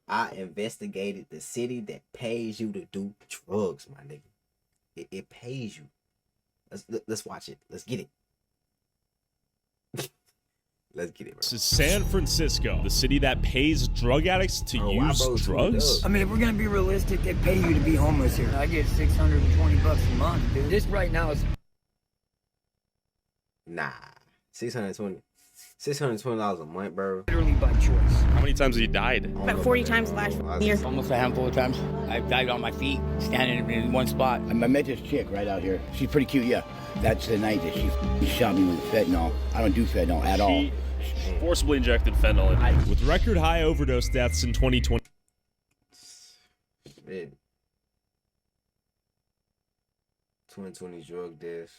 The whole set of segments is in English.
I investigated the city that pays you to do drugs, my nigga. It pays you. Let's watch it. Let's get it. Let's get it, bro. This is San Francisco, the city that pays drug addicts to use drugs. I mean, if we're gonna be realistic, they pay you to be homeless here. I get $620 a month, dude. This right now is nah, $620 a month, bro. literally by choice. How many times have you died? About 40 times last year. Almost a handful of times. I've died on my feet, standing in one spot. I met this chick right out here. She's pretty cute, yeah. That's the night that she shot me with fentanyl. I don't do fentanyl at all. She forcibly injected fentanyl in. With record high overdose deaths in 2020. Shit. 2020 drug deaths.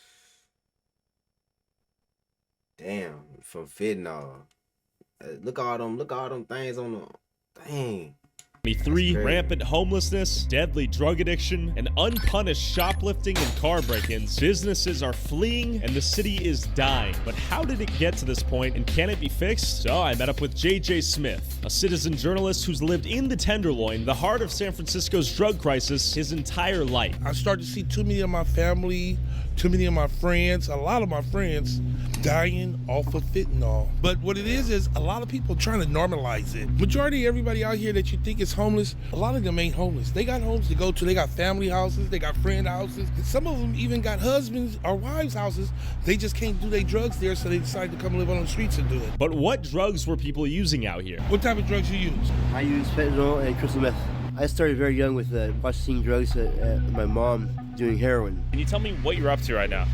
Damn, from fentanyl. Look all them things on the dang. 23, rampant homelessness, deadly drug addiction, and unpunished shoplifting and car break-ins. Businesses are fleeing and the city is dying. But how did it get to this point, and can it be fixed? So I met up with JJ Smith, a citizen journalist who's lived in the Tenderloin, the heart of San Francisco's drug crisis, his entire life. I started to see too many of my family, too many of my friends, a lot of my friends dying off of fentanyl. But what it is a lot of people trying to normalize it. Majority of everybody out here that you think is homeless, a lot of them ain't homeless. They got homes to go to, they got family houses, they got friend houses. Some of them even got husbands or wives' houses. They just can't do their drugs there, so they decide to come live on the streets and do it. But what drugs were people using out here? What type of drugs you use? I use fentanyl and crystal meth. I started very young with processing drugs, my mom doing heroin. Can you tell me what you're up to right now?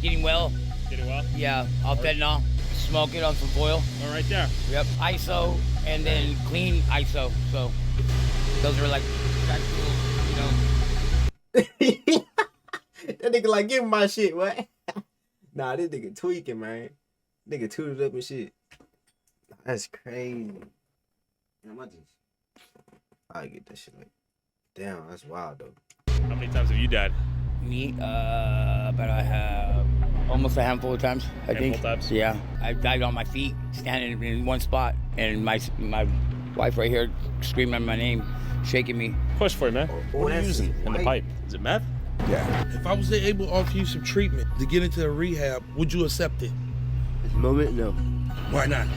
Getting well. Getting well? Yeah, all fentanyl. Smoking on some foil. All right there. Yep, ISO, and then clean ISO. So those are like actual, you know. That nigga like, give me my shit, what? Nah, this nigga tweaking, man. Nigga tooted up and shit. That's crazy. Damn, I get that shit like, damn, that's wild though. How many times have you died? Me, but I have almost a handful of times, I think. Times? Yeah, I died on my feet, standing in one spot, and my wife right here screaming my name, shaking me. Push for you, man. What are you using in the pipe? Is it meth? Yeah. If I was able to offer you some treatment to get into a rehab, would you accept it? At the moment, no. Why not?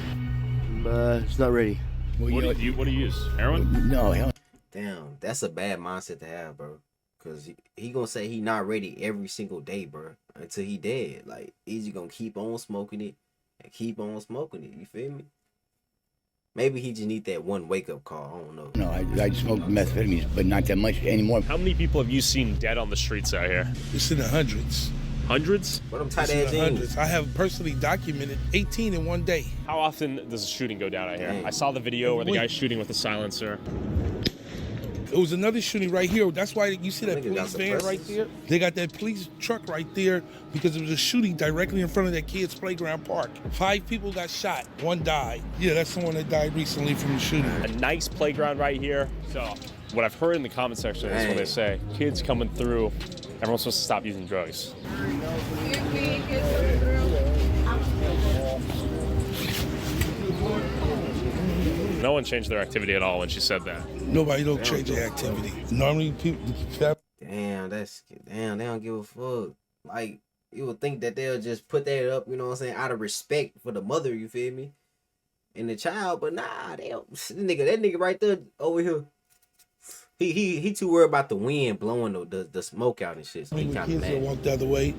It's not ready. Well, what do you use? Heroin? No, hell. Damn, that's a bad mindset to have, bro. Cause he gonna say he not ready every single day, bro, until he dead. Like, he's gonna keep on smoking it and keep on smoking it. You feel me? Maybe he just need that one wake up call. I don't know. No, I smoke methamphetamines, but not that much anymore. How many people have you seen dead on the streets out here? It's in the hundreds. Hundreds? What them tight ass jeans? I have personally documented 18 in one day. How often does a shooting go down out here? I saw the video where the guy's shooting with a silencer. It was another shooting right here. That's why you see that police van right there. They got that police truck right there because it was a shooting directly in front of that kid's playground park. 5 people got shot. 1 died. Yeah, that's someone that died recently from the shooting. A nice playground right here. So what I've heard in the comment section is when they say kids coming through, everyone's supposed to stop using drugs. No one changed their activity at all when she said that. Nobody don't change their activity. Normally people... Damn, they don't give a fuck. Like, you would think that they'll just put that up, you know what I'm saying, out of respect for the mother, you feel me? And the child, but nah, they don't. That nigga right there over here. He too worried about the wind blowing the smoke out and shit. So he kind of mad. Walk the other way.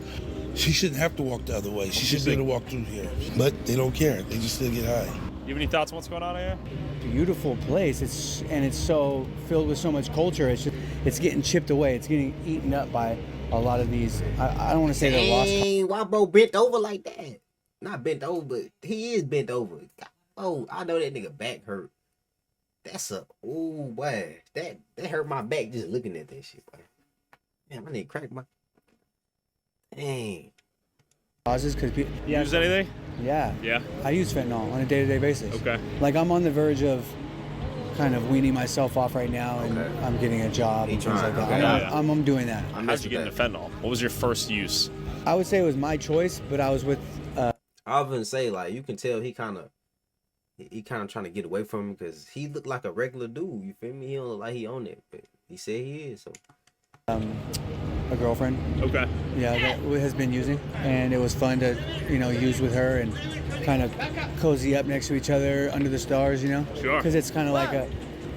She shouldn't have to walk the other way. She should be able to walk through here. But they don't care. They just still get high. You have any thoughts on what's going on here? Beautiful place. It's so filled with so much culture. It's getting chipped away. It's getting eaten up by a lot of these. I don't want to say they're lost. Why bro bent over like that? Not bent over, but he is bent over. Oh, I know that nigga back hurt. That's boy. That hurt my back just looking at that shit, boy. Damn, I need to crack my. Dang. Causes because you use anything? Yeah. I use fentanyl on a day-to-day basis. Okay. Like, I'm on the verge of kind of weaning myself off right now, and I'm getting a job and things like that. Okay. I'm doing that. How'd you get into fentanyl? What was your first use? I would say it was my choice, but I was with. I was gonna say, like, you can tell he kind of he kind of trying to get away from him because he looked like a regular dude. You feel me? He don't look like he on it, but he said he is. So. A girlfriend. Okay. Yeah, that has been using, and it was fun to, use with her and kind of cozy up next to each other under the stars, Sure. Because it's kind of like a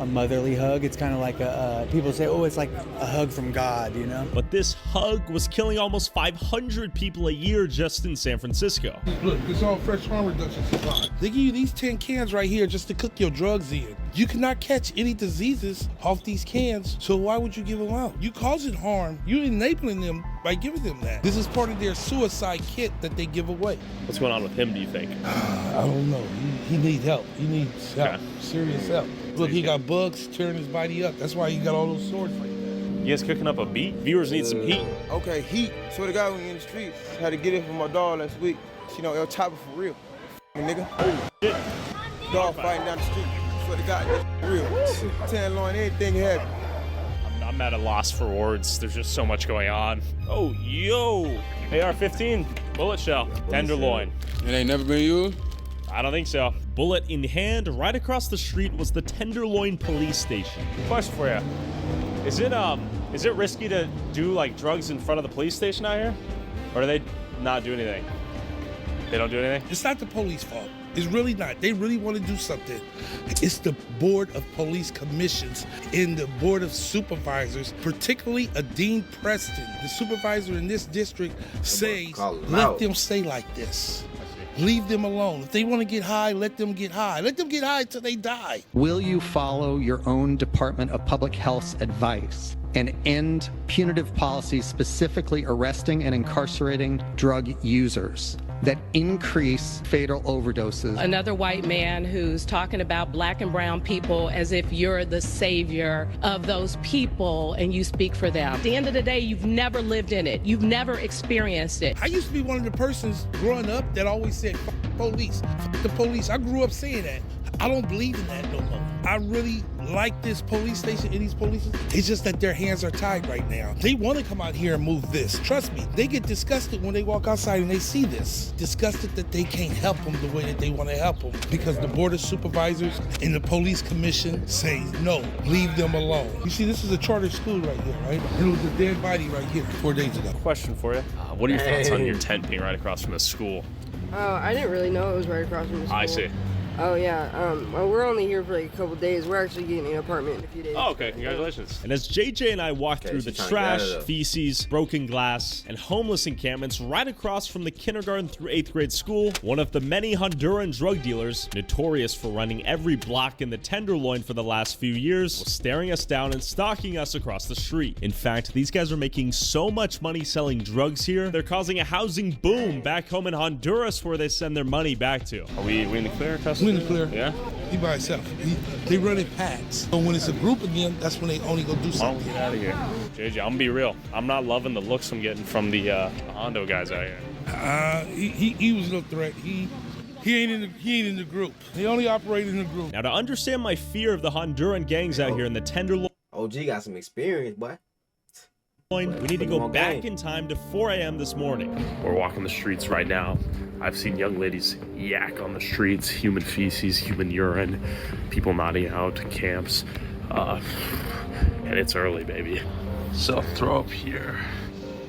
motherly hug. It's kind of like people say, oh, it's like a hug from God, But this hug was killing almost 500 people a year just in San Francisco. Look, this all fresh harm reduction supply. They give you these 10 cans right here just to cook your drugs in. You cannot catch any diseases off these cans, so why would you give them out? You causing harm. You're enabling them by giving them that. This is part of their suicide kit that they give away. What's going on with him, do you think? I don't know. He needs help. He needs help. Okay. Serious help. Look, he got bugs tearing his body up. That's why he got all those sores like that. You guys cooking up a beat? Viewers need some heat. Okay, heat. Swear to God, when we in the streets, had to get it from my dog last week. El Chopper for real. Nigga. Oh, shit. Dog fighting down the street. Swear to God, that's real. Tenderloin, anything happened. I'm at a loss for words. There's just so much going on. Oh, yo. AR-15, bullet shell, tenderloin. It ain't never been used? I don't think so. Bullet in hand, right across the street was the Tenderloin police station. Question for you. Is it risky to do like drugs in front of the police station out here? Or do they not do anything? They don't do anything? It's not the police fault. It's really not. They really want to do something. It's the Board of Police Commissions and the Board of Supervisors, particularly a Dean Preston, the supervisor in this district, says, let them stay like this. Leave them alone. If they want to get high, let them get high. Let them get high until they die. Will you follow your own Department of Public Health's advice and end punitive policies specifically arresting and incarcerating drug users that increase fatal overdoses? Another white man who's talking about black and brown people as if you're the savior of those people and you speak for them. At the end of the day, you've never lived in it. You've never experienced it. I used to be one of the persons growing up that always said, "F police, f the police." I grew up saying that. I don't believe in that no more. I really like this police station and these police. It's just that their hands are tied right now. They want to come out here and move this. Trust me, they get disgusted when they walk outside and they see this. Disgusted that they can't help them the way that they want to help them because the Board of Supervisors and the Police Commission say, no, leave them alone. You see, this is a charter school right here, right? And it was a dead body right here 4 days ago. Question for you. What are your thoughts on your tent being right across from the school? Oh, I didn't really know it was right across from the school. I see. Oh, yeah. Well, we're only here for like a couple days. We're actually getting an apartment in a few days. Oh, okay. Congratulations. And as JJ and I walk through the trash, feces, broken glass, and homeless encampments right across from the kindergarten through 8th grade school, one of the many Honduran drug dealers, notorious for running every block in the Tenderloin for the last few years, was staring us down and stalking us across the street. In fact, these guys are making so much money selling drugs here, they're causing a housing boom back home in Honduras where they send their money back to. Are we in the clear, Custom? In the clear. Yeah? He by himself. They run in packs. So when it's a group of them, that's when they only go do something. Get out of here. JJ, I'm gonna be real. I'm not loving the looks I'm getting from the Hondo guys out here. He was no threat. He ain't in the group. They only operate in the group. Now to understand my fear of the Honduran gangs out here in the Tenderloin, OG got some experience, boy. We need to go back in time to 4 a.m. this morning. We're walking the streets right now. I've seen young ladies yak on the streets, human feces, human urine, people nodding out, camps. And it's early, baby. So throw up here.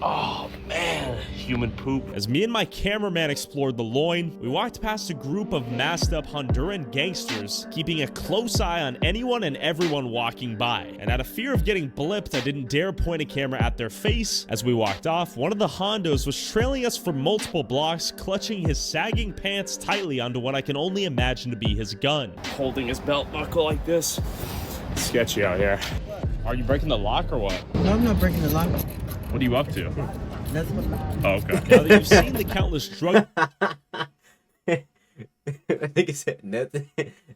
Oh, man. Human poop. As me and my cameraman explored the loin, we walked past a group of masked up Honduran gangsters, keeping a close eye on anyone and everyone walking by. And out of fear of getting blipped, I didn't dare point a camera at their face. As we walked off, one of the Hondos was trailing us for multiple blocks, clutching his sagging pants tightly onto what I can only imagine to be his gun. Holding his belt buckle like this. Sketchy out here. Are you breaking the lock or what? No, I'm not breaking the lock. What are you up to? Nothing. Oh, okay. Now that you've seen the countless drug... I think he said nothing.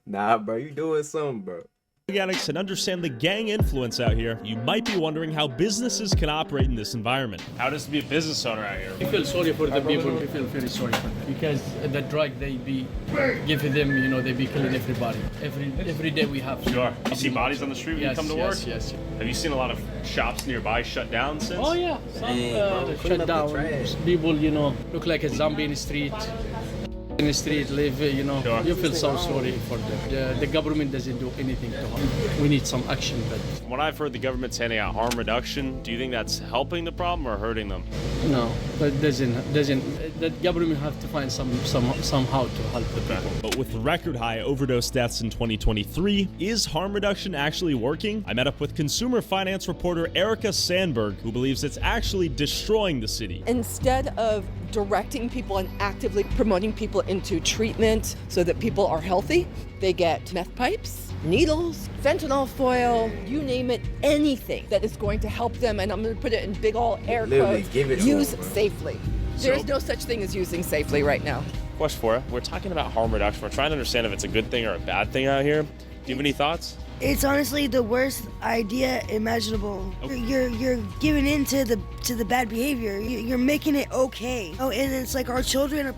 Nah, bro, you doing something, bro. addicts and understand the gang influence out here, you might be wondering how businesses can operate in this environment. How does it to be a business owner out here? We feel sorry for the people. We feel very sorry for them because the drug they be giving them, you know, they be killing everybody. Every day we have. Sure. You see bodies on the street when you come to work? Yes. Have you seen a lot of shops nearby shut down since? Oh yeah, some shut down. People, you know, look like a zombie in the street. in the street live, you know, you feel so sorry for them. The government doesn't do anything to harm. We need some action. But From what I've heard, the government's handing out harm reduction. Do you think that's helping the problem or hurting them? no, that doesn't. The government have to find somehow to help the people. But with record high overdose deaths in 2023, is harm reduction actually working? I met up with consumer finance reporter Erica Sandberg, who believes it's actually destroying the city. Instead of directing people and actively promoting people into treatment so that people are healthy, they get meth pipes, needles, fentanyl foil, you name it, anything that is going to help them, and I'm going to put it in big all air quotes, use safely. There's no such thing as using safely right now. Question for you. We're talking about harm reduction. We're trying to understand if it's a good thing or a bad thing out here. Do you have any thoughts? It's honestly the worst idea imaginable. Okay. You're giving in to the bad behavior. You're making it okay. Oh, and it's like our children are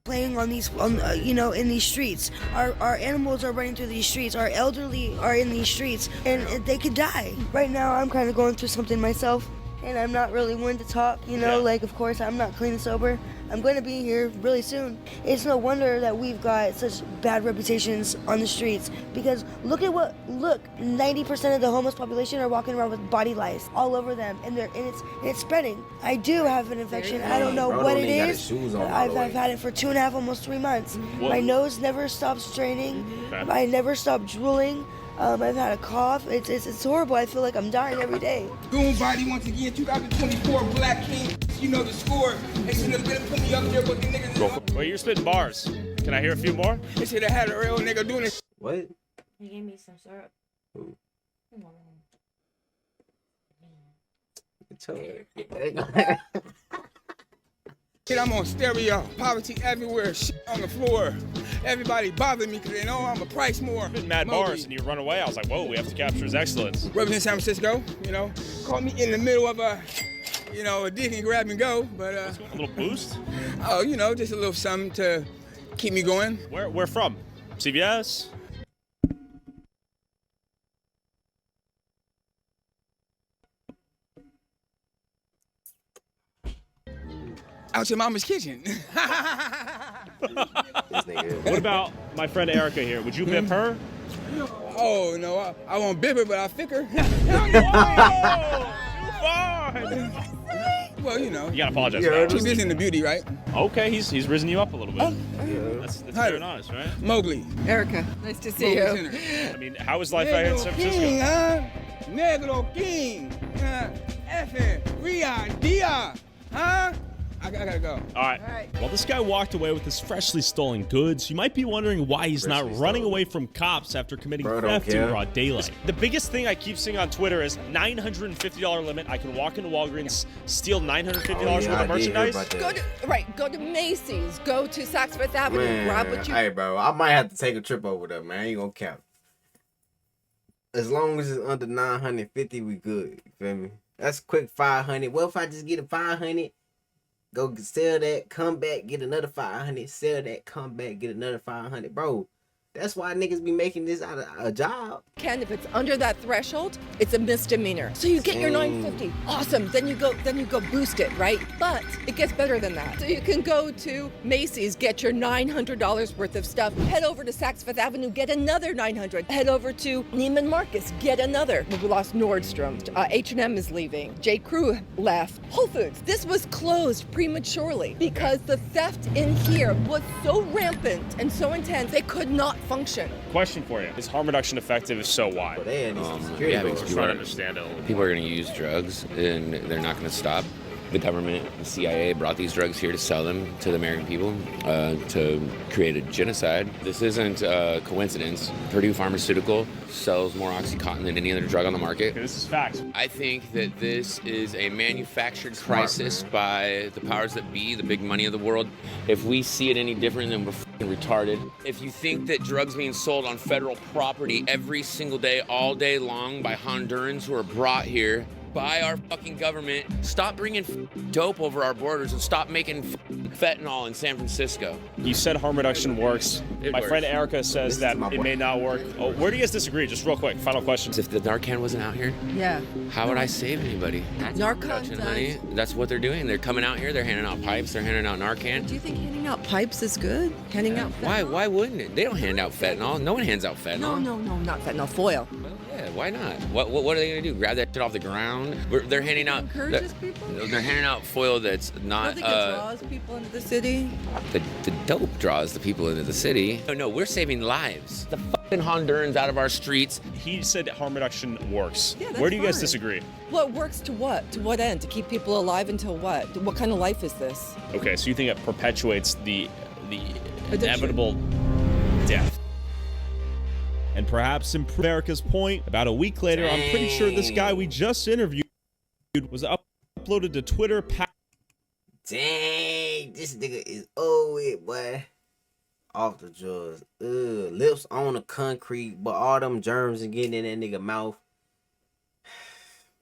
playing on these, in these streets. Our animals are running through these streets. Our elderly are in these streets, and they could die. Right now, I'm kind of going through something myself, and I'm not really one to talk. Like of course I'm not clean and sober. I'm going to be here really soon. It's no wonder that we've got such bad reputations on the streets, because look, 90% of the homeless population are walking around with body lice all over them, and it's spreading. I do have an infection. I don't know what it is. I've had it for 2.5, almost 3 months. What? My nose never stops draining. I never stop drooling. I've had a cough. It's horrible. I feel like I'm dying every day. Goon body once again, 2024 Black King. You know the score. They should have been putting me up there, but the niggas. Well, you're spitting bars. Can I hear a few more? They should have had a real nigga doing it. What? He gave me some syrup. Ooh. Shit, I'm on stereo. Poverty everywhere. Shit on the floor. Everybody bother me because they know I'm a price more. Been mad bars and you run away. I was like, whoa, we have to capture his excellence. Represent San Francisco, caught me in the middle of a dig and grab and go, but a little boost? Oh, just a little something to keep me going. Where from? CVS? Out your mama's kitchen. What about my friend Erica here? Would you bip her? Oh, no, I won't bip her, but I'll fick her. Well, You gotta apologize for that. She's busy in the beauty, right? Okay, he's risen you up a little bit. Oh, That's fair and honest, right? Mowgli. Erica, nice to see you. I mean, how is life out here in San Francisco? King, huh? Negro King. F. Ria Dia. Huh? I gotta go. All right. While this guy walked away with his freshly stolen goods, you might be wondering why he's not running away from cops after committing theft in broad daylight. The biggest thing I keep seeing on Twitter is $950 limit. I can walk into Walgreens, steal $950 worth of merchandise. Go to Macy's, go to Saks Fifth Avenue, grab what you. Hey, bro, I might have to take a trip over there, man. I ain't gonna count. As long as it's under 950, we good. You feel me? That's quick 500. Well, if I just get a 500. Go sell that, come back, get another 500. Sell that, come back, get another 500. Bro, that's why niggas be making this out of a job. If it's under that threshold, it's a misdemeanor. So you get your 950. Awesome. Then you go boost it, right? But it gets better than that. So you can go to Macy's, get your $900 worth of stuff. Head over to Saks Fifth Avenue, get another 900. Head over to Neiman Marcus, get another. We lost Nordstrom. H&M is leaving. J. Crew left. Whole Foods. This was closed prematurely because the theft in here was so rampant and so intense they could not function. Question for you. Is harm reduction effective? If so, why? Because Trying to understand it a little bit. people are going to use drugs and they're not going to stop. The government, the CIA brought these drugs here to sell them to the American people to create a genocide. This isn't a coincidence. Purdue Pharmaceutical sells more OxyContin than any other drug on the market. Okay, this is facts. I think that this is a manufactured crisis by the powers that be, the big money of the world. If we see it any different, then we're f***ing retarded. If you think that drugs being sold on federal property every single day, all day long by Hondurans who are brought here by our fucking government. Stop bringing dope over our borders and stop making fentanyl in San Francisco. You said harm reduction works. It My works. friend Erica says that it may not work. Oh, where do you guys disagree? Just real quick, final question. If the Narcan wasn't out here, Yeah. how would I save anybody? Narcan Honey, that's what they're doing. They're coming out here. They're handing out pipes. They're handing out Narcan. Do you think handing out pipes is good? Handing out fentanyl? Why wouldn't it? They don't hand out fentanyl. No one hands out fentanyl. No, not fentanyl. Foil. Yeah, why not? What are they gonna do? Grab that shit off the ground? They're handing out. Encourages people? They're handing out foil that's I not. think it draws people into the city. The dope draws the people into the city. No, we're saving lives. The fucking Hondurans out of our streets. He said harm reduction works. Yeah, that's where do you guys fine. disagree? Well, it works to what? To what end? To keep people alive until what? What kind of life is this? Okay, so you think it perpetuates the inevitable death? And perhaps in America's point, about a week later, I'm pretty sure this guy we just interviewed was uploaded to Twitter. Dang, this nigga is old, boy. Off the drugs. Lips on the concrete, but all them germs are getting in that nigga mouth.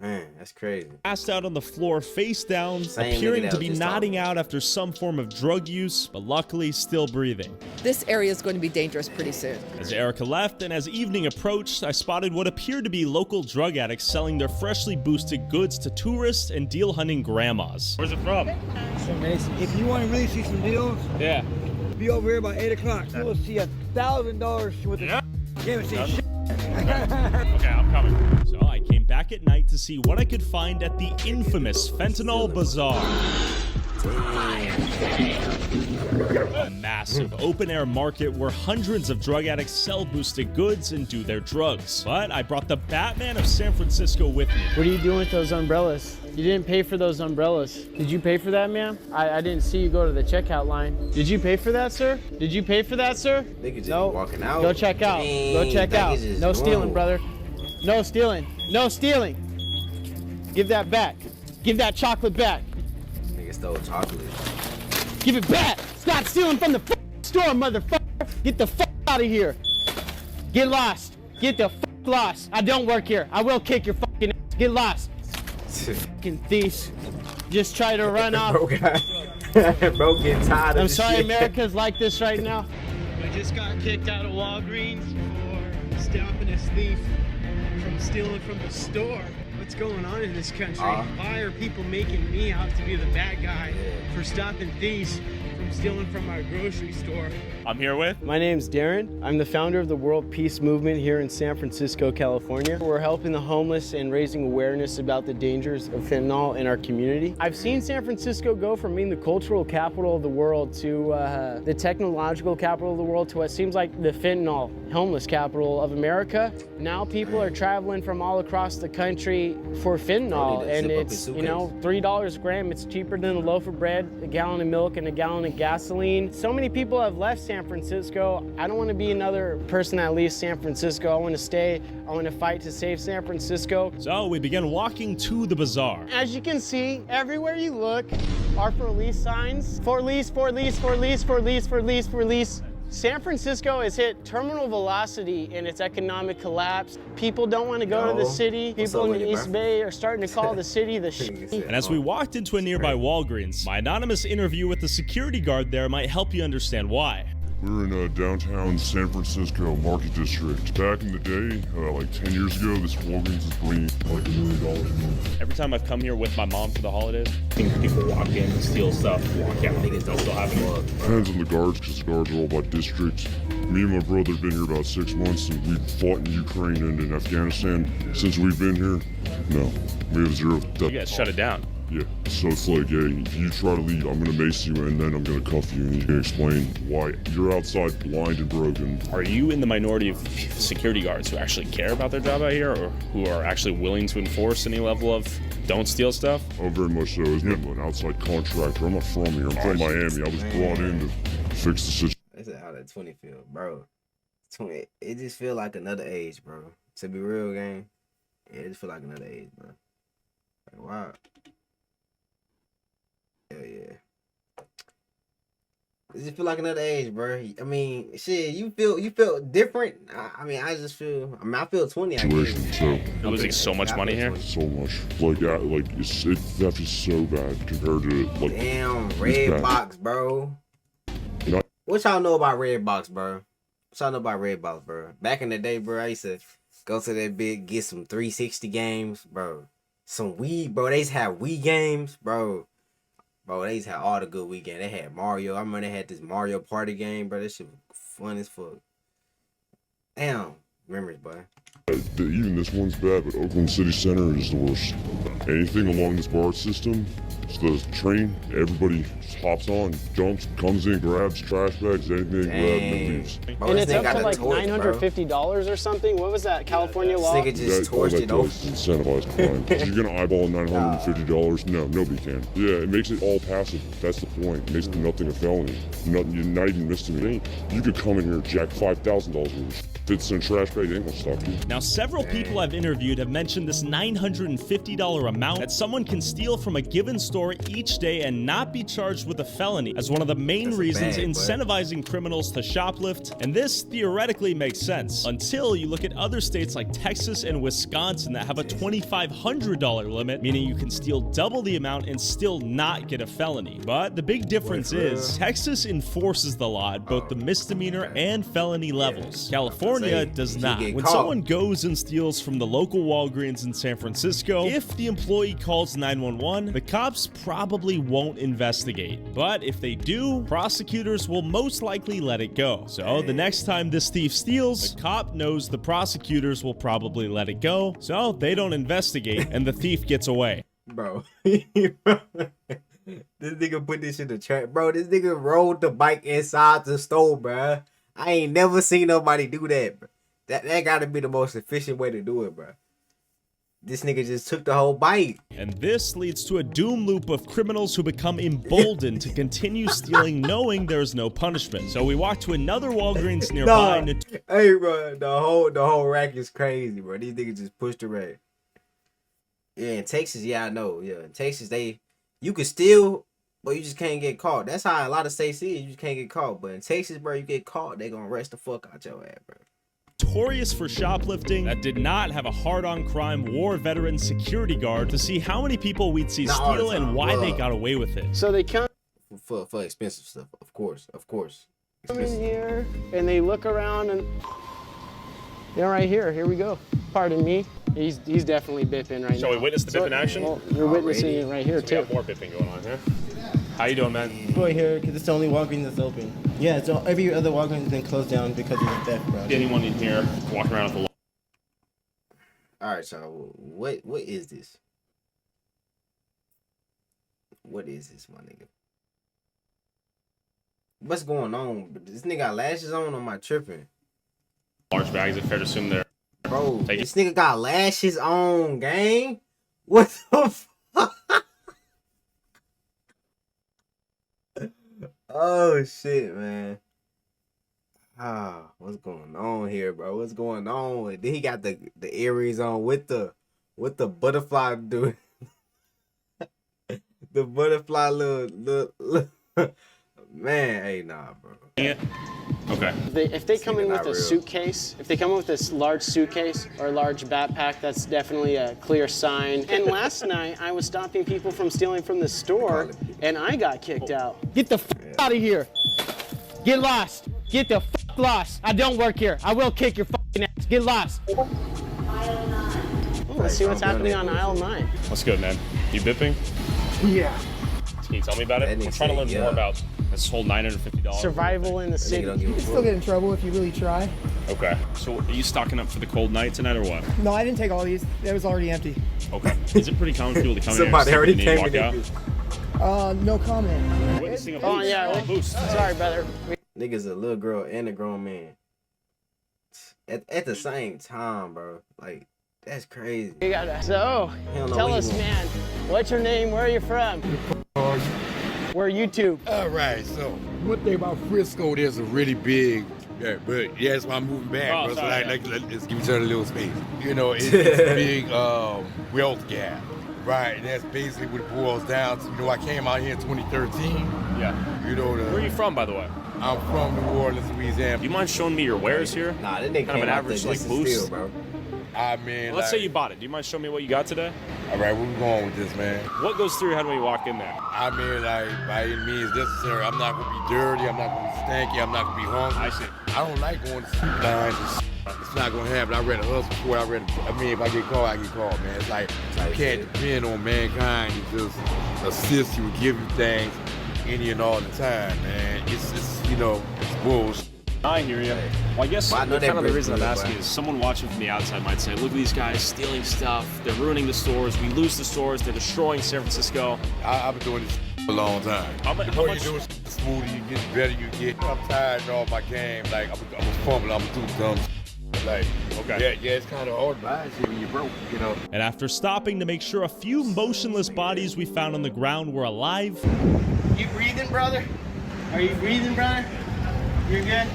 Man, that's crazy. Passed out on the floor, face down, Same appearing nigga to that be was just nodding out after some form of drug use, but luckily still breathing. This area is going to be dangerous pretty soon. As Erica left and as evening approached, I spotted what appeared to be local drug addicts selling their freshly boosted goods to tourists and deal hunting grandmas. Where's it from? So Mason, if you want to really see some deals, Yeah. be over here by 8 o'clock. You will see $1,000 worth of Yeah. You haven't seen shit. Okay, I'm coming. So I came back at night to see what I could find at the infamous Fentanyl Bazaar. A massive open-air market where hundreds of drug addicts sell boosted goods and do their drugs. But I brought the Batman of San Francisco with me. What are you doing with those umbrellas? You didn't pay for those umbrellas. Did you pay for that, ma'am? I didn't see you go to the checkout line. Did you pay for that, sir? Did you pay for that, sir? No. Walking out. Go check out. Go check out. No stealing, brother. No stealing. No stealing. Give that back. Give that chocolate back. Nigga stole chocolate. Give it back. Stop stealing from the store, motherfucker. Get the fuck out of here. Get lost. Get the fuck lost. I don't work here. I will kick your fucking ass. Get lost. Fucking thieves. Just try to run off. Bro, bro getting tired of I'm this sorry shit. America's like this right now. I just got kicked out of Walgreens for stopping this thief from stealing from the store. What's going on in this country? Why are people making me out to be the bad guy for stopping thieves from stealing from our grocery store? I'm here with? My name's Darren. I'm the founder of the World Peace Movement here in San Francisco, California. We're helping the homeless and raising awareness about the dangers of fentanyl in our community. I've seen San Francisco go from being the cultural capital of the world to the technological capital of the world to what seems like the fentanyl homeless capital of America. Now people are traveling from all across the country for fentanyl, and it's, you know, $3 a gram. It's cheaper than a loaf of bread, a gallon of milk, and a gallon of gasoline. So many people have left San Francisco. I don't want to be another person that leaves San Francisco. I want to stay. I want to fight to save San Francisco. So we began walking to the bazaar. As you can see, everywhere you look are for lease signs. For lease, for lease, for lease, for lease, for lease, for lease. San Francisco has hit terminal velocity in its economic collapse. People don't want to go to the city. People in the East Bay are starting to call the city the shit. And as we walked into a nearby Walgreens, my anonymous interview with the security guard there might help you understand why. We're in downtown San Francisco Market District. Back in the day, like 10 years ago, this Walgreens was bringing like $1 million a month. Every time I've come here with my mom for the holidays, I think people walk in, steal stuff, walk out. I think it's still happening. Depends on the guards, because the guards are all about districts. Me and my brother have been here about 6 months, and we've fought in Ukraine and in Afghanistan. Since we've been here, no, we have zero. You guys shut it down. Yeah, so it's like, hey, if you try to leave, I'm gonna mace you and then I'm gonna cuff you and you can explain why you're outside blind and broken. Are you in the minority of security guards who actually care about their job out here, or who are actually willing to enforce any level of don't steal stuff? Oh, very much so. Isn't it? An outside contractor. I'm not from here. I'm from Miami. I was brought in to fix the situation. That's how that 20 feel, bro. 20, it just feel like another age, bro. To be real, gang. Yeah, it just feel like another age, bro. Like, wow. Hell yeah. It just feel like another age, bro. I mean, shit, you feel different. I mean, I just feel. I mean, I feel 20. I guess. So Losing so much money here. so much. Like it's definitely so bad compared to like. Damn, Red Box, bro. You know, What y'all know about Red Box, bro? What y'all know about Red Box, bro? Back in the day, bro, I used to go to that bit, get some 360 games, bro. Some Wii, bro. They used to have Wii games, bro. Bro, they used to have all the good Wii games. They had Mario. I remember they had this Mario Party game, bro. That shit was fun as fuck. Damn, memories, boy. even this one's bad, but Oakland City Center is the worst. Anything along this bar system, it's the train, everybody hops on, jumps, comes in, grabs trash bags, anything, grab, and leaves. Bro, and it's up to like $950 or something. What was that, California law? This nigga just torched it over. Incentivized crime. If you're gonna eyeball $950, no, nobody can. Yeah, it makes it all passive. That's the point. It makes nothing a felony. You're not even misdemeanor. You could come in here and jack $5,000 worth of shit. If it's in a trash bag, it ain't gonna stop you. Now, several people I've interviewed have mentioned this $950 amount that someone can steal from a given store each day and not be charged with a felony as one of the main reasons incentivizing criminals to shoplift. And this theoretically makes sense until you look at other states like Texas and Wisconsin that have a $2,500 limit, meaning you can steal double the amount and still not get a felony. But the big difference is Texas enforces the law at both the misdemeanor and felony levels. California does not. When someone goes and steals from the local Walgreens in San Francisco, if the employee calls 911, the cops probably won't investigate. But if they do, prosecutors will most likely let it go. So the next time this thief steals, the cop knows the prosecutors will probably let it go, so they don't investigate and the thief gets away. Bro. This nigga put this in the chat. Bro, this nigga rode the bike inside the store, bro. I ain't never seen nobody do that, bro. That gotta be the most efficient way to do it, bro. This nigga just took the whole bite. And this leads to a doom loop of criminals who become emboldened to continue stealing knowing there's no punishment. So we walk to another Walgreens nearby. Hey, bro, the whole rack is crazy, bro. These niggas just pushed the rack. Yeah, in Texas, yeah, I know. Yeah, in Texas, you can steal, but you just can't get caught. That's how a lot of states is. You just can't get caught. But in Texas, bro, you get caught, they gonna arrest the fuck out your ass, bro. Notorious for shoplifting that did not have a hard-on crime war veteran security guard to see how many people we'd see steal and why they got away with it. So they come for expensive stuff, of course. Come in here and they look around and they're right here. Here we go. Pardon me. He's definitely bipping right now. Shall we witness the bip in action? Well, you're witnessing it right here, too. We got more bipping going on here. How you doing, man? Boy here, because it's the only Walgreens that's open. Yeah, so every other Walgreens has been closed down because of the theft, bro. Anyone in here walking around with a law? All right, so what is this? What is this, my nigga? What's going on? This nigga got lashes on, or am I tripping? Large bags, is it fair to assume they're... Bro, this nigga got lashes on, gang. What the fuck? Oh shit, man. What's going on here, bro? What's going on? And then he got the earrings on with the butterfly dude. The butterfly little man, hey, nah, bro. Yeah. Okay. If they come in with a suitcase, if they come in with this large suitcase or large backpack, that's definitely a clear sign. And last night, I was stopping people from stealing from the store, and I got kicked out. Get the fuck out of here. Get lost. Get the fuck lost. I don't work here. I will kick your fucking ass. Get lost. Oh, let's see what's happening on aisle 9. What's good, man? You bipping? Yeah. Can you tell me about it? I'm trying to learn more about this whole $950. Survival in the city. You can still get in trouble if you really try. Okay. So are you stocking up for the cold night tonight or what? No, I didn't take all these. It was already empty. Okay. Is it pretty common for people to come Somebody here already and came walk out? No comment. Witnessing a Oh, yeah. boost. Sorry, brother. Nigga's a little girl and a grown man. At the same time, bro. Like, that's crazy. So, tell us, man, what's your name? Where are you from? We're YouTube. All right, so one thing about Frisco, there's a really big, but yeah, that's why I'm moving back. Oh, bro. sorry, So let's give each other a little space. You know, it's a big wealth gap. Right, that's basically what it boils down to. You know, I came out here in 2013. Yeah. You know, Where are you from, by the way? I'm from New Orleans, Louisiana. Do you mind showing me your wares here? Nah, that nigga kind of an came out average there like just to boost. steal, bro. I mean, Let's say you bought it. Do you mind showing me what you got today? All right, where we going with this, man? What goes through your head when you walk in there? I mean, like, by any means necessary. I'm not gonna be dirty. I'm not gonna be stanky. I'm not gonna be hungry. I see. I don't like going to sleep lines and shit. It's not gonna happen. I read a hustle before. I mean, if I get called, I get called, man. It's like you can't depend on mankind to just assist you and give you things any and all the time, man. It's you know, it's bullshit. I hear you. Well, I guess Well, I know kind of that the reason I'm bridge asking really is someone watching from the outside might say, look at these guys stealing stuff. They're ruining the stores. We lose the stores. They're destroying San Francisco. I've been doing this for a long time. How The much? more you do it, the smoother you get, the better you get. I'm tired of all my game. Like, I'm a fumbler. I'm too dumb. Like, Okay. yeah, it's kind of hard to buy shit when you're broke, you know. And after stopping to make sure a few motionless bodies we found on the ground were alive, You breathing, brother? Are you breathing, brother? You're good?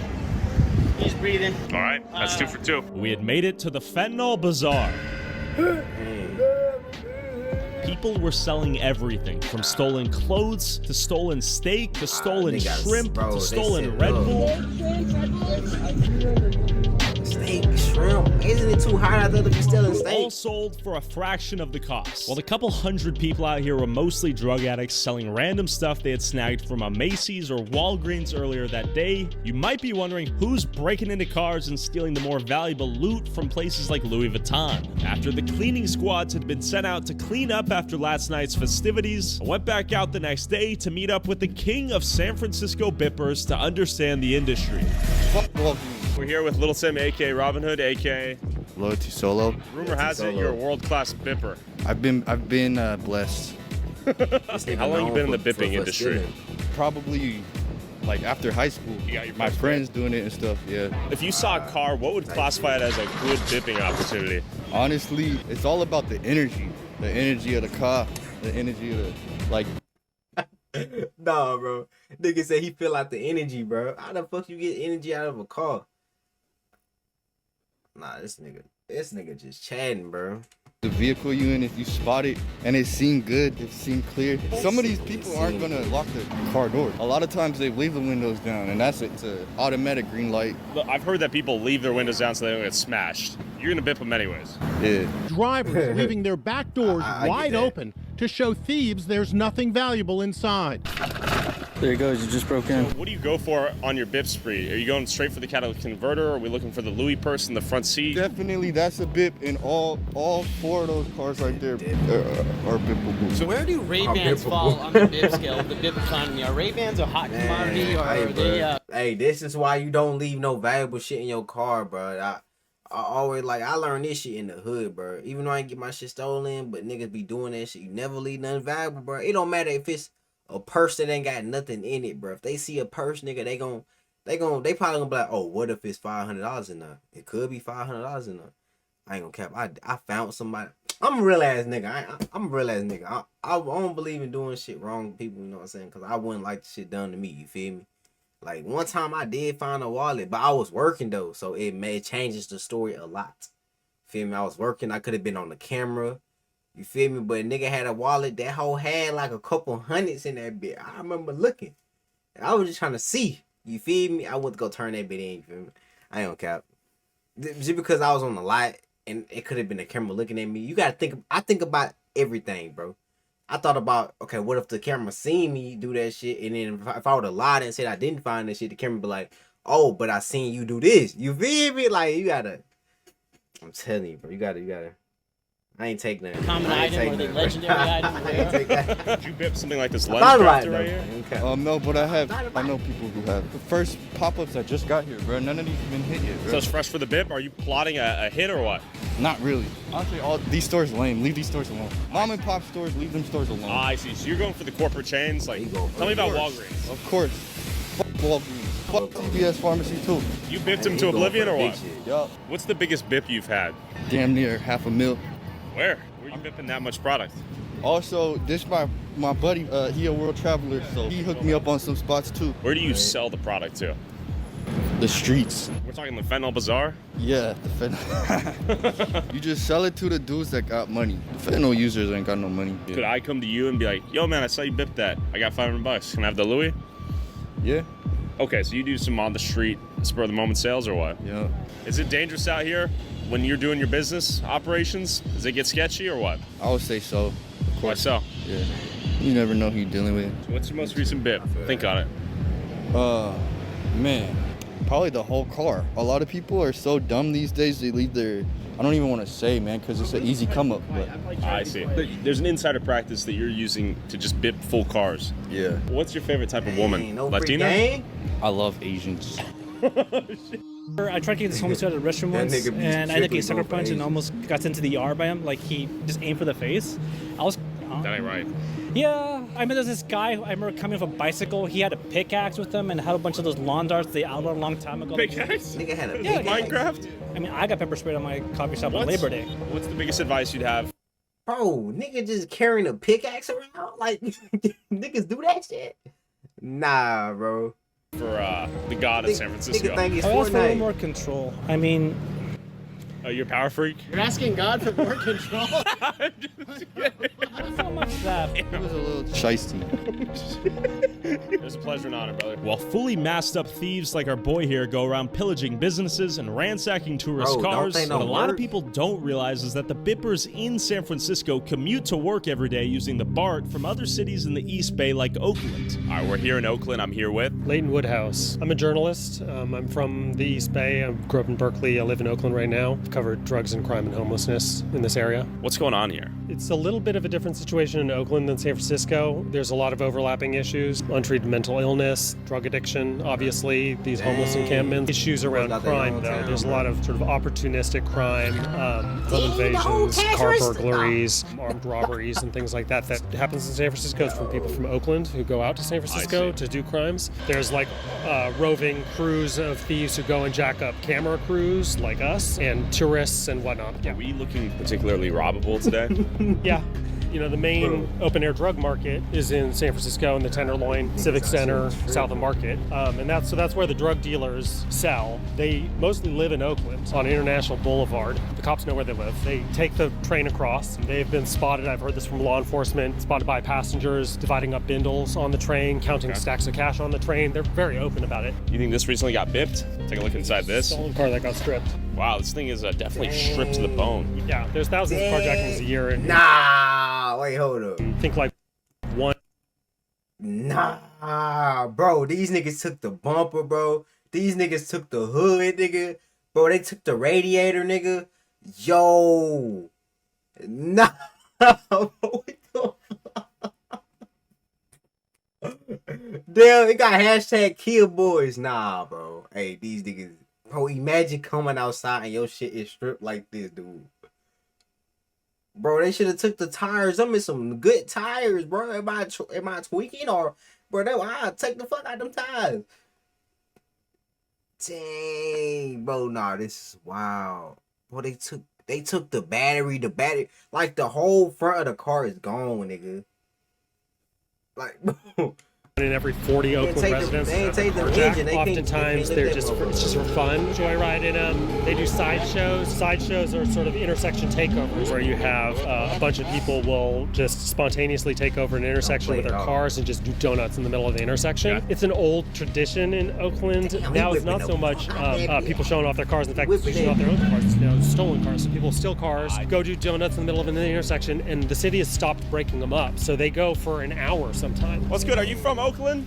He's breathing. all right, that's 2 for 2. We had made it to the fentanyl bazaar. People were selling everything from stolen clothes to stolen steak to stolen they got- shrimp bro, to they stolen said, Red bro. Bull. Steak, shrimp. Isn't it too hot out there to be stealing steak? All sold for a fraction of the cost. While the couple hundred people out here were mostly drug addicts selling random stuff they had snagged from a Macy's or Walgreens earlier that day, you might be wondering who's breaking into cars and stealing the more valuable loot from places like Louis Vuitton. After the cleaning squads had been sent out to clean up after last night's festivities, I went back out the next day to meet up with the king of San Francisco bippers to understand the industry. We're here with Little Tim, aka Robin Hood, aka Loyalty Solo. Rumor has it you're a world-class bipper. I've been blessed. How long you been in the bipping industry? Probably like after high school. You got your My first friends doing it and stuff. Yeah. If you saw a car, what would classify it as a good bipping opportunity? Honestly, it's all about the energy of the car, the energy of the like. Nah, bro. Nigga said he feel like the energy, bro. How the fuck you get energy out of a car? Nah, this nigga just chatting, bro. The vehicle you in, if you spot it and it seemed good, it seemed clear. Some of these people aren't gonna lock the car door. A lot of times they leave the windows down, and it's an automatic green light. Look, I've heard that people leave their windows down so they don't get smashed. You're gonna bip them anyways. Yeah. Drivers leaving their back doors I wide get that. open to show thieves there's nothing valuable inside. There it goes. You just broke in. What do you go for on your bip spree? Are you going straight for the catalytic converter, or are we looking for the Louis purse in the front seat? Definitely, that's a bip, and all four of those cars right there are bippable. So where do Ray-Bans fall on the bib scale of the bib economy? Are Ray-Bans a hot commodity, or hey, are they? bro. Hey, this is why you don't leave no valuable shit in your car, bro. I always I learned this shit in the hood, bro. Even though I ain't get my shit stolen, but niggas be doing that shit. You never leave nothing valuable, bro. It don't matter if it's a purse that ain't got nothing in it, bro. If they see a purse, nigga, they probably gonna be like, oh, what if it's $500 in there? It could be $500 in there. I ain't gonna cap. I found somebody. I'm a real ass nigga. I'm a real ass nigga. I don't believe in doing shit wrong to people, you know what I'm saying? Cause I wouldn't like the shit done to me, you feel me? Like one time I did find a wallet, but I was working though, so it changes the story a lot. Feel me? I was working, I could have been on the camera. You feel me? But a nigga had a wallet, that whole had like a couple hundreds in that bit. I remember looking. I was just trying to see. You feel me? I went to go turn that bit in, you feel me? I ain't gonna cap. Just because I was on the lot and it could have been the camera looking at me. You gotta think, I think about everything, bro. I thought about, okay, what if the camera seen me do that shit, and then if I would have lied and said I didn't find that shit, the camera be like, oh, but I seen you do this. You feel me? Like, you gotta, I'm telling you, bro, you gotta. I ain't take that. Common item or the legendary item? I ain't take that. Did you bip something like this I lens thought about crafter it, right though. here? Okay. No, but I know people who have. The first pop-ups that just got here, bro. None of these have been hit yet, bro. So it's fresh for the bip? Are you plotting a hit or what? Not really. Honestly, all these stores lame. Leave these stores alone. Mom and pop stores, leave them stores alone. Ah, I see. So you're going for the corporate chains? Like, tell me about Walgreens. Of course. Fuck Walgreens. Fuck CVS Pharmacy too. You bipped him to oblivion or what? Yup. What's the biggest bip you've had? Damn near $500,000. Where? Where you bipping that much product? Also, this my buddy. He a world traveler, so he hooked me up on some spots too. Where do you sell the product to? the streets. We're talking the fentanyl bazaar? Yeah, the fentanyl. You just sell it to the dudes that got money. Fentanyl users ain't got no money. Could I come to you and be like, yo, man, I saw you bip that. I got $500. Can I have the Louis? Yeah. Okay, so you do some on the street spur of the moment sales or what? Yeah. Is it dangerous out here when you're doing your business operations? Does it get sketchy or what? I would say so. Of course. Why so? Yeah. You never know who you're dealing with. So what's your most recent bip? Think on it. Man, probably the whole car. A lot of people are so dumb these days, they leave their, I don't even want to say, man, because it's an easy come up. But I see. There's an insider practice that you're using to just bip full cars. Yeah. What's your favorite type of woman? No Latina? I love Asians. I tried to get this homeless dude at a restroom once, and I ended up getting sucker punched and almost got sent to the ER by him. Like, he just aimed for the face. I was... That ain't right. Yeah, I mean, there's this guy, I remember coming off a bicycle. He had a pickaxe with him and had a bunch of those lawn darts they outlawed a long time ago. Pickaxe? Nigga had a Minecraft? I mean, I got pepper sprayed on my coffee shop on Labor Day. What's the biggest advice you'd have? Bro, nigga just carrying a pickaxe around? Like, niggas do that shit? Nah, bro. For the god of San Francisco. I asked for a little more control. I mean... Oh, you're a power freak? You're asking God for more control? Not so much that. It was a little shiesty. It was a pleasure and honor, brother. While fully masked up thieves like our boy here go around pillaging businesses and ransacking tourist cars, what a lot of people don't realize is that the bippers in San Francisco commute to work every day using the BART from other cities in the East Bay like Oakland. All right, we're here in Oakland. I'm here with Leighton Woodhouse. I'm a journalist. I'm from the East Bay. I grew up in Berkeley. I live in Oakland right now. I've covered drugs and crime and homelessness in this area. What's going on here? It's a little bit of a different situation in Oakland than San Francisco. There's a lot of overlapping issues. Untreated mental illness, drug addiction, obviously, these homeless encampments. Issues around crime, though. There's a lot of sort of opportunistic crime, home invasions, car burglaries, armed robberies, and things like that happens in San Francisco. It's from people from Oakland who go out to San Francisco to do crimes. There's like roving crews of thieves who go and jack up camera crews like us and tourists and whatnot. Are we looking particularly robbable today? Yeah. You know, the main open-air drug market is in San Francisco in the Tenderloin Civic Center, south of Market. And that's where the drug dealers sell. They mostly live in Oakland on International Boulevard. The cops know where they live. They take the train across. They've been spotted, I've heard this from law enforcement, spotted by passengers dividing up bindles on the train, counting stacks of cash on the train. They're very open about it. You think this recently got bipped? Take a look inside this. Stolen car that got stripped. Wow, this thing is definitely stripped to the bone. Yeah, there's thousands of carjackings a year. Nah, wait, hold up. Think like one. Nah, bro, these niggas took the bumper, bro. These niggas took the hood, nigga. Bro, they took the radiator, nigga. Yo. Nah. What the fuck? Damn, it got hashtag kill boys. Nah, bro. Hey, these niggas. Bro, imagine coming outside and your shit is stripped like this, dude. Bro, they should have took the tires. I'm in some good tires, bro. Am I tweaking or, bro? I'll take the fuck out them tires. Dang, bro. Nah, this is wild. Bro, they took the battery, like the whole front of the car is gone, nigga. Like, bro. In every 40 Oakland residents, oftentimes it's just for fun, joyriding them. They do sideshows. Sideshows are sort of intersection takeovers where you have a bunch of people will just spontaneously take over an intersection with their cars and just do donuts in the middle of the intersection. Yeah. It's an old tradition in Oakland. Now it's not so much people showing off their cars. In fact, it's showing off their own cars. It's now stolen cars. So people steal cars, go do donuts in the middle of an intersection, and the city has stopped breaking them up. So they go for an hour sometimes. What's good? Are you from Oakland?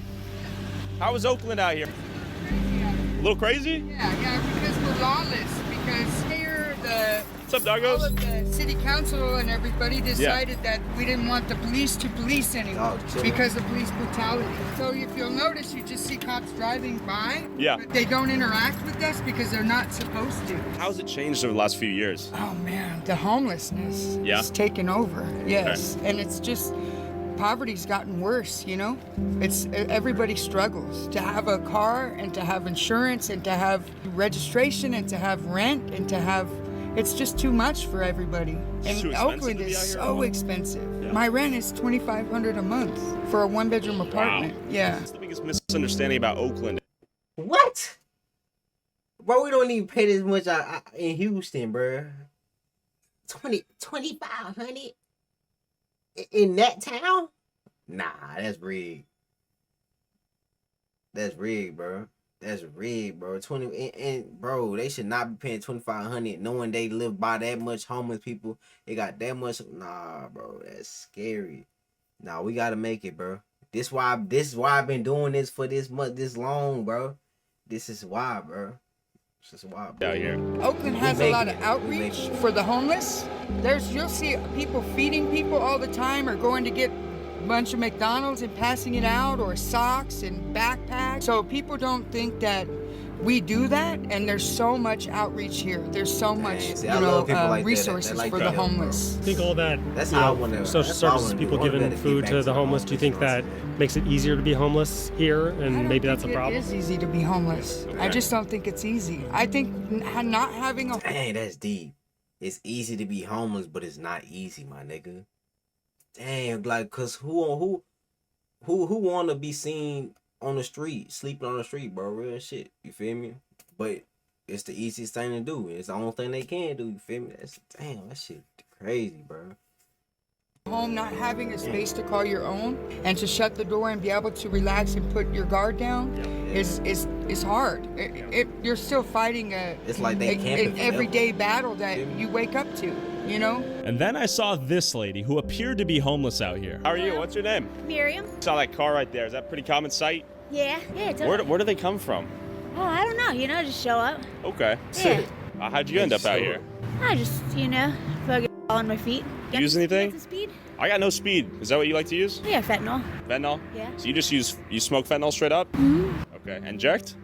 How is Oakland out here? A little crazy? Yeah, because we're lawless. Because here, what's up, doggos? All of the city council and everybody decided that we didn't want the police to police anymore because of police brutality. So if you'll notice, you just see cops driving by. Yeah. But they don't interact with us because they're not supposed to. How's it changed over the last few years? Oh man, the homelessness is taking over. Yes, and it's just. Poverty's gotten worse, you know? Everybody struggles to have a car and to have insurance and to have registration and to have rent and to have, it's just too much for everybody. And Oakland is so expensive. Yeah. My rent is $2,500 a month for a 1-bedroom apartment. Wow. Yeah. That's the biggest misunderstanding about Oakland. What? Bro, we don't even pay this much in Houston, bro. 2,500 in that town? Nah, that's rigged. That's rigged, bro. That's rigged, bro. Bro, they should not be paying 2,500 knowing they live by that much homeless people. They got that much. Nah, bro, that's scary. Nah, we gotta make it, bro. This is why I've been doing this for this long, bro. This is why, bro. This is why, bro. Out here. Oakland has a lot of outreach for the homeless. You'll see people feeding people all the time, or going to get a bunch of McDonald's and passing it out, or socks and backpacks. So people don't think that we do that, and there's so much outreach here. There's so much, resources for the homeless. I think all that, that's how I want to. Social services, people giving food to the homeless. Do you think that makes it easier to be homeless here, and maybe that's a problem? It is easy to be homeless. I just don't think it's easy. I think not having a. Dang, that's deep. It's easy to be homeless, but it's not easy, my nigga. Damn, like, cause who want to be seen on the street, sleeping on the street, bro? Real shit, you feel me? But it's the easiest thing to do. It's the only thing they can do, you feel me? Damn, that shit crazy, bro. Home, not having a space to call your own, and to shut the door and be able to relax and put your guard down is hard. You're still fighting it's like they an everyday battle that you wake up to, you know? And then I saw this lady who appeared to be homeless out here. How are you? What's your name? Miriam. Saw that car right there. Is that a pretty common sight? Yeah, it's Where do they come from? Oh, I don't know. Just show up. Okay. Yeah. How'd you end up out here? I just, fucking on my feet. Do you use anything? Got speed? I got no speed. Is that what you like to use? Yeah, fentanyl. Fentanyl? Yeah. So you smoke fentanyl straight up? Mm-hmm. Okay. Inject?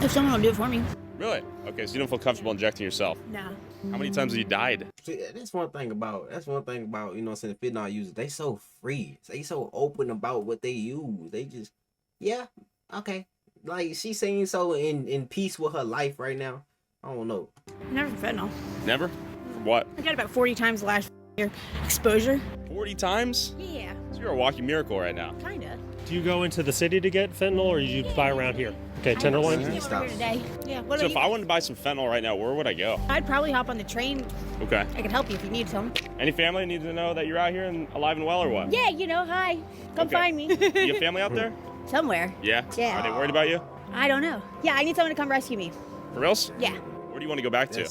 If someone will do it for me. Really? Okay, so you don't feel comfortable injecting yourself? No. How many times have you died? See, that's one thing about, the fentanyl users. They so free. They so open about what they use. They just, yeah, okay. Like, she seems so in peace with her life right now. I don't know. Never fentanyl. Never? For what? I got about 40 times last year exposure. 40 times? Yeah. So you're a walking miracle right now. Kinda. Do you go into the city to get fentanyl, or you buy around here? Okay, Tenderloin? Here today. Yeah. What So about if you? I wanted to buy some fentanyl right now, where would I go? I'd probably hop on the train. Okay. I could help you if you need some. Any family need to know that you're out here and alive and well, or what? Yeah, hi. Come Okay. find me. You have family out there? Somewhere. Yeah? Yeah. Are they worried about you? I don't know. Yeah, I need someone to come rescue me. For reals? Yeah. Where do you want to go back to?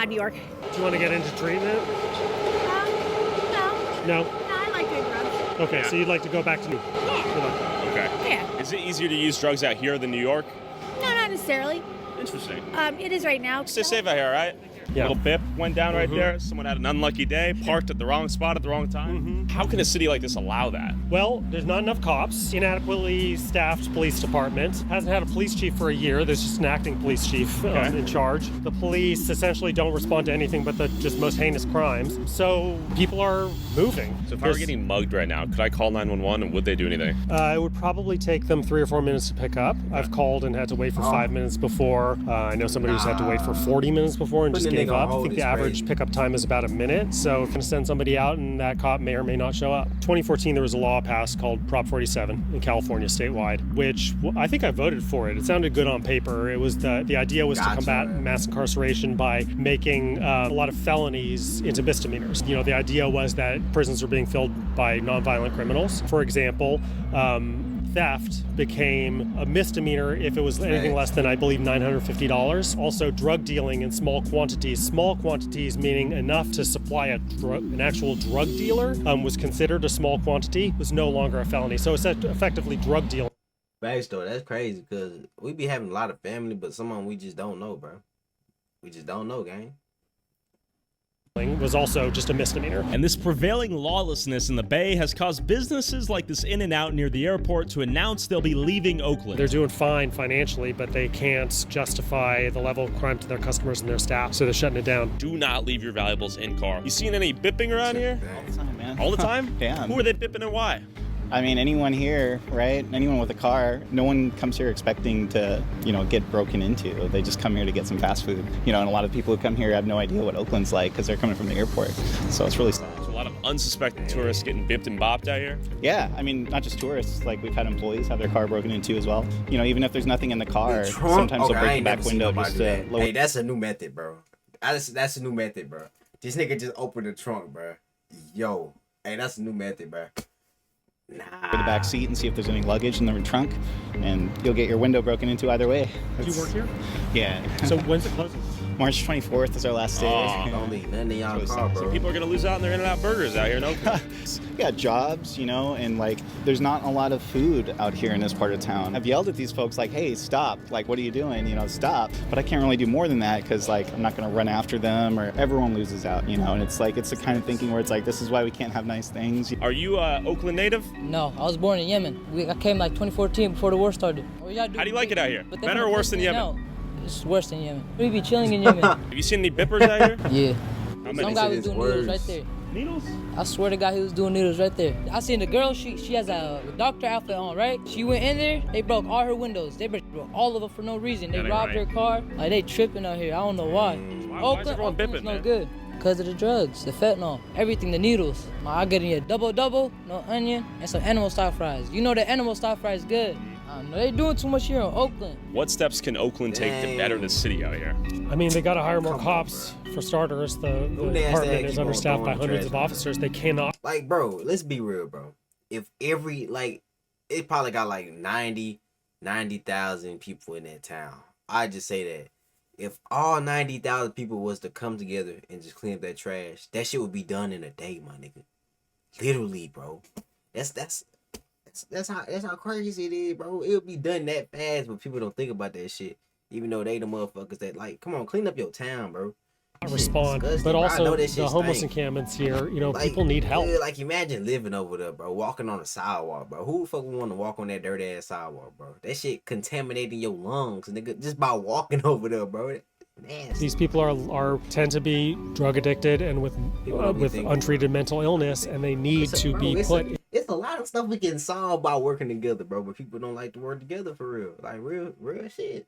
New York. Do you want to get into treatment? No. No? I like doing drugs. Okay, so you'd like to go back to New York? Yeah. Okay. Yeah. Is it easier to use drugs out here than New York? No, not necessarily. Interesting. It is right now. Stay safe out here, all right? Yeah. Little bip went down right there. Someone had an unlucky day, parked at the wrong spot at the wrong time. How can a city like this allow that? Well, there's not enough cops, inadequately staffed police department, hasn't had a police chief for a year, there's just an acting police chief in charge. The police essentially don't respond to anything but the just most heinous crimes, so people are moving. So if I were getting mugged right now, could I call 911 and would they do anything? It would probably take them 3 or 4 minutes to pick up. I've called and had to wait for 5 minutes before. I know somebody who's had to wait for 40 minutes before and just gave up. I think the average pickup time is about a minute, so if you're going to send somebody out and that cop may or may not show up. 2014, there was a law passed called Prop 47 in California statewide, which I think I voted for it. It sounded good on paper. It was the idea was to combat mass incarceration by making a lot of felonies into misdemeanors. The idea was that prisons were being filled by nonviolent criminals. For example, theft became a misdemeanor if it was anything less than, I believe, $950. Also, drug dealing in small quantities meaning enough to supply an actual drug dealer, was considered a small quantity, was no longer a felony. So it's effectively drug dealing. Facts though, that's crazy because we be having a lot of family, but some of them we just don't know, bro. We just don't know, gang. Was also just a misdemeanor. And this prevailing lawlessness in the Bay has caused businesses like this In-N-Out near the airport to announce they'll be leaving Oakland. They're doing fine financially, but they can't justify the level of crime to their customers and their staff, so they're shutting it down. Do not leave your valuables in car. You seen any bipping around here? All the time, man. All the time? Yeah. Who are they bipping and why? I mean, anyone here, right? Anyone with a car, no one comes here expecting to, get broken into. They just come here to get some fast food. And a lot of people who come here have no idea what Oakland's like because they're coming from the airport. So it's really sad. There's a lot of unsuspecting tourists getting bipped and bopped out here. Yeah, I mean, not just tourists. Like, we've had employees have their car broken into as well. Even if there's nothing in the car, sometimes they'll break the back window just to lower. Hey, that's a new method, bro. That's a new method, bro. This nigga just opened the trunk, bro. Yo, hey, that's a new method, bro. The back seat and see if there's any luggage in the trunk, and you'll get your window broken into either way. Do you work here? Yeah. So when's it closing? March 24th is our last day. Oh, don't leave none of y'all car, bro. So people are gonna lose out on their In-N-Out burgers out here, no? Yeah, jobs, and like there's not a lot of food out here in this part of town. I've yelled at these folks like, hey, stop, like what are you doing, stop. But I can't really do more than that because like I'm not gonna run after them, or everyone loses out, and it's like it's the kind of thinking where it's like this is why we can't have nice things. Are you Oakland native? No, I was born in Yemen. I came like 2014 before the war started. How do you like it out here? Better or worse than Yemen? It's worse than Yemen. We be chilling in Yemen. Have you seen any bippers out here? Yeah. How many? Some guy was doing needles right there. Needles? I swear to God, he was doing needles right there. I seen the girl, she has a doctor outfit on, right? She went in there, they broke all her windows. They broke all of them for no reason. They robbed her car. Like, they tripping out here. I don't know why. Why is everyone bipping, no man? good. Because of the drugs, the fentanyl, everything, the needles. I get in here double, no onion, and some animal style fries. You know the animal style fries good. They doing too much here in Oakland. What steps can Oakland take to better the city out here? I mean, they got to hire more cops. For starters, the department is understaffed by hundreds of officers. They cannot. Like, bro, let's be real, bro. If it probably got like 90,000 people in that town. I just say that. If all 90,000 people was to come together and just clean up that trash, that shit would be done in a day, my nigga. Literally, bro. That's how crazy it is, bro. It'll be done that fast, but people don't think about that shit. Even though they the motherfuckers that like, come on, clean up your town, bro. Respond, but also the homeless encampments here. People need help. Like, imagine living over there, bro. Walking on a sidewalk, bro. Who the fuck would want to walk on that dirty ass sidewalk, bro? That shit contaminating your lungs, nigga. Just by walking over there, bro. Nasty. These people are tend to be drug addicted and with untreated mental illness, and they need to be put. It's a lot of stuff we can solve by working together, bro. But people don't like to work together for real. Like real shit.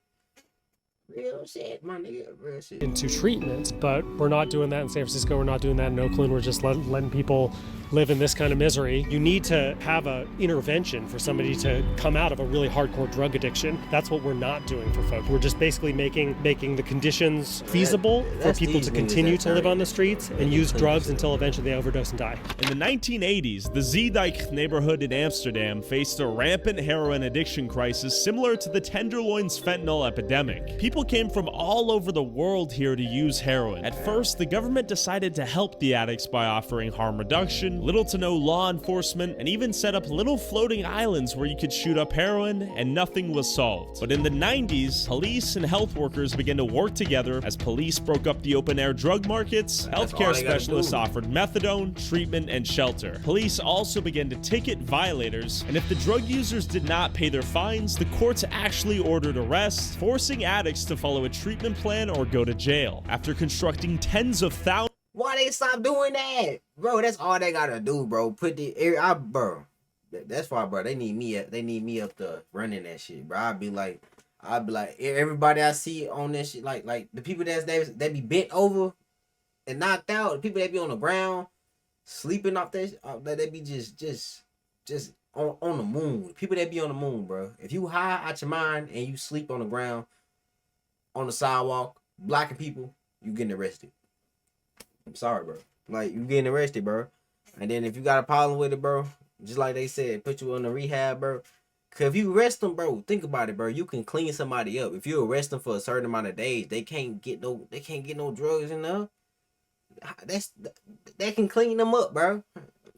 Real shit, my nigga. Real shit. Into treatment, but we're not doing that in San Francisco. We're not doing that in Oakland. We're just letting people live in this kind of misery. You need to have an intervention for somebody to come out of a really hardcore drug addiction. That's what we're not doing for folks. We're just basically making the conditions feasible for people to continue to live on the streets and use drugs until eventually they overdose and die. In the 1980s, the Zeedijk neighborhood in Amsterdam faced a rampant heroin addiction crisis similar to the Tenderloin's fentanyl epidemic. People came from all over the world here to use heroin. At first, the government decided to help the addicts by offering harm reduction, little to no law enforcement, and even set up little floating islands where you could shoot up heroin and nothing was solved. But in the 90s, police and health workers began to work together as police broke up the open-air drug markets, healthcare specialists offered methadone, treatment, and shelter. Police also began to ticket violators, and if the drug users did not pay their fines, the courts actually ordered arrests, forcing addicts to follow a treatment plan or go to jail. After constructing tens of thousands. Why they stop doing that, bro? That's all they gotta do, bro. Bro. That's why, bro. They need me up to running that shit, bro. I'd be like, everybody I see on that shit, like the people that be bent over and knocked out, the people that be on the ground sleeping off that, they be just on the moon. People that be on the moon, bro. If you high out your mind and you sleep on the ground, on the sidewalk, blocking people, you getting arrested. I'm sorry, bro. Like, you getting arrested, bro. And then if you got a problem with it, bro, just like they said, put you on the rehab, bro. Cause if you arrest them, bro, think about it, bro. You can clean somebody up. If you arrest them for a certain amount of days, they can't get no drugs in there. They can clean them up, bro.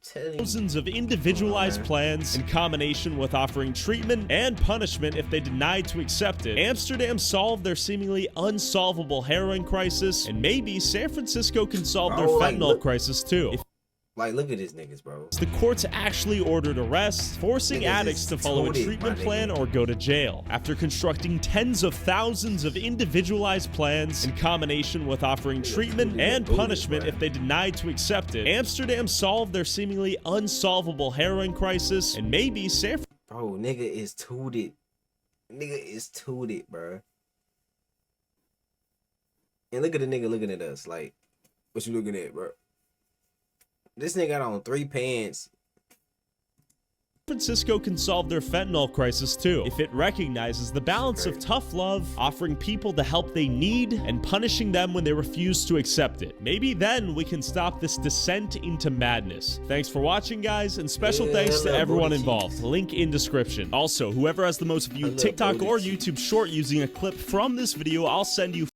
Thousands of individualized plans in combination with offering treatment and punishment if they denied to accept it. Amsterdam solved their seemingly unsolvable heroin crisis, and maybe San Francisco can solve their fentanyl crisis too. Like, look at these niggas, bro. The courts actually ordered arrests, forcing addicts to follow a treatment plan or go to jail. After constructing tens of thousands of individualized plans, in combination with offering treatment and punishment if they denied to accept it, Amsterdam solved their seemingly unsolvable heroin crisis, and maybe San Bro, nigga is tooted. Nigga is tooted, bro. And look at the nigga looking at us like, what you looking at, bro? This nigga got on 3 pants. Francisco can solve their fentanyl crisis too, if it recognizes the balance of tough love, offering people the help they need, and punishing them when they refuse to accept it. Maybe then we can stop this descent into madness. Thanks for watching, guys, and special thanks to everyone involved. Link in description. Also, whoever has the most viewed TikTok or YouTube short using a clip from this video, I'll send you